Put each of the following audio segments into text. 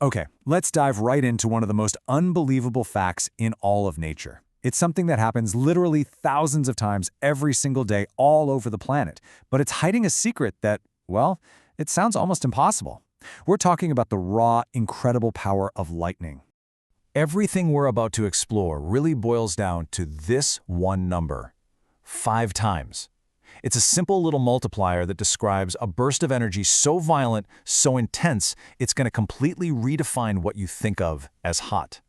Okay, let's dive right into one of the most unbelievable facts in all of nature. It's something that happens literally thousands of times every single day all over the planet, but it's hiding a secret that, well, it sounds almost impossible. We're talking about the raw, incredible power of lightning. Everything we're about to explore really boils down to this one number: 5 times. It's a simple little multiplier that describes a burst of energy so violent, so intense, it's going to completely redefine what you think of as hot.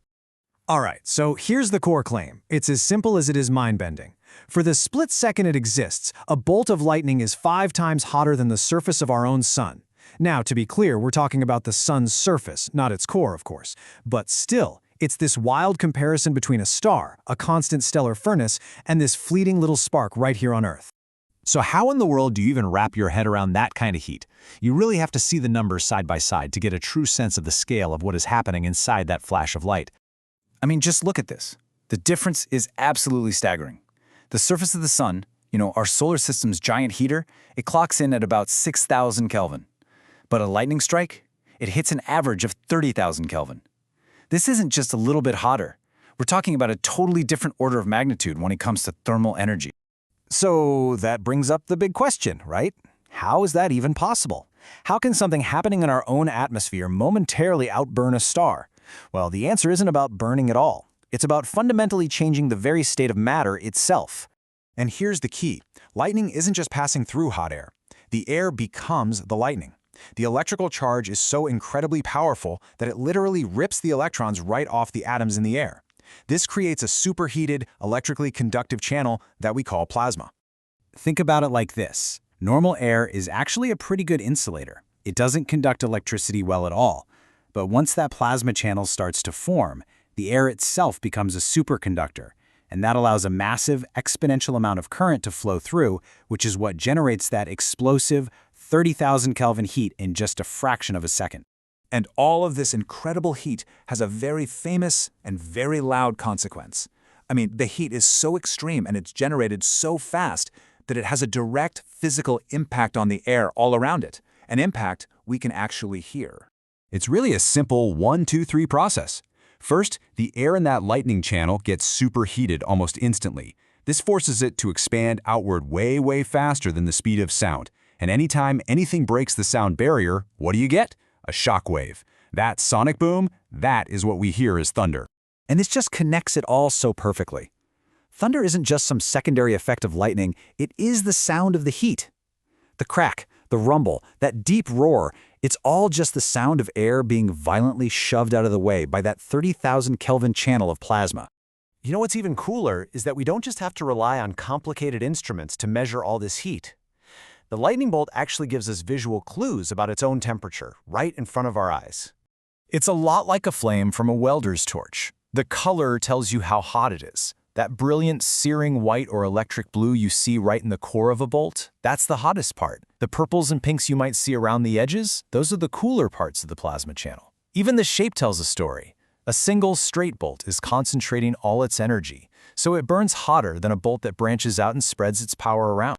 All right, so here's the core claim. It's as simple as it is mind-bending. For the split second it exists, a bolt of lightning is 5 times hotter than the surface of our own sun. Now, to be clear, we're talking about the sun's surface, not its core, of course. But still, it's this wild comparison between a star, a constant stellar furnace, and this fleeting little spark right here on Earth. So how in the world do you even wrap your head around that kind of heat? You really have to see the numbers side by side to get a true sense of the scale of what is happening inside that flash of light. I mean, just look at this. The difference is absolutely staggering. The surface of the sun, our solar system's giant heater, it clocks in at about 6,000 Kelvin. But a lightning strike, it hits an average of 30,000 Kelvin. This isn't just a little bit hotter. We're talking about a totally different order of magnitude when it comes to thermal energy. So that brings up the big question, right? How is that even possible? How can something happening in our own atmosphere momentarily outburn a star? Well, the answer isn't about burning at all. It's about fundamentally changing the very state of matter itself. And here's the key. Lightning isn't just passing through hot air. The air becomes the lightning. The electrical charge is so incredibly powerful that it literally rips the electrons right off the atoms in the air. This creates a superheated, electrically conductive channel that we call plasma. Think about it like this. Normal air is actually a pretty good insulator. It doesn't conduct electricity well at all. But once that plasma channel starts to form, the air itself becomes a superconductor, and that allows a massive, exponential amount of current to flow through, which is what generates that explosive 30,000 Kelvin heat in just a fraction of a second. And all of this incredible heat has a very famous and very loud consequence. I mean, the heat is so extreme and it's generated so fast that it has a direct physical impact on the air all around it, an impact we can actually hear. It's really a simple 1, 2, 3 process. First, the air in that lightning channel gets superheated almost instantly. This forces it to expand outward way, way faster than the speed of sound. And anytime anything breaks the sound barrier, what do you get? A shock wave. That sonic boom, that is what we hear as thunder. And this just connects it all so perfectly. Thunder isn't just some secondary effect of lightning, it is the sound of the heat. The crack, the rumble, that deep roar, it's all just the sound of air being violently shoved out of the way by that 30,000 Kelvin channel of plasma. You know what's even cooler is that we don't just have to rely on complicated instruments to measure all this heat. The lightning bolt actually gives us visual clues about its own temperature, right in front of our eyes. It's a lot like a flame from a welder's torch. The color tells you how hot it is. That brilliant, searing white or electric blue you see right in the core of a bolt, that's the hottest part. The purples and pinks you might see around the edges, those are the cooler parts of the plasma channel. Even the shape tells a story. A single straight bolt is concentrating all its energy, so it burns hotter than a bolt that branches out and spreads its power around.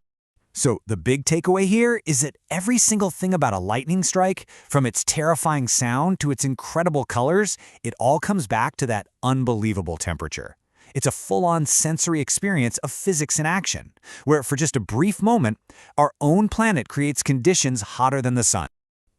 So the big takeaway here is that every single thing about a lightning strike, from its terrifying sound to its incredible colors, it all comes back to that unbelievable temperature. It's a full-on sensory experience of physics in action, where for just a brief moment, our own planet creates conditions hotter than the sun.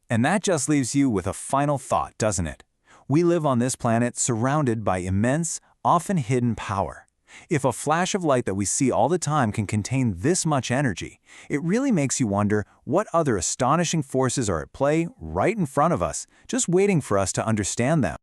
And that just leaves you with a final thought, doesn't it? We live on this planet surrounded by immense, often hidden power. If a flash of light that we see all the time can contain this much energy, it really makes you wonder what other astonishing forces are at play right in front of us, just waiting for us to understand them.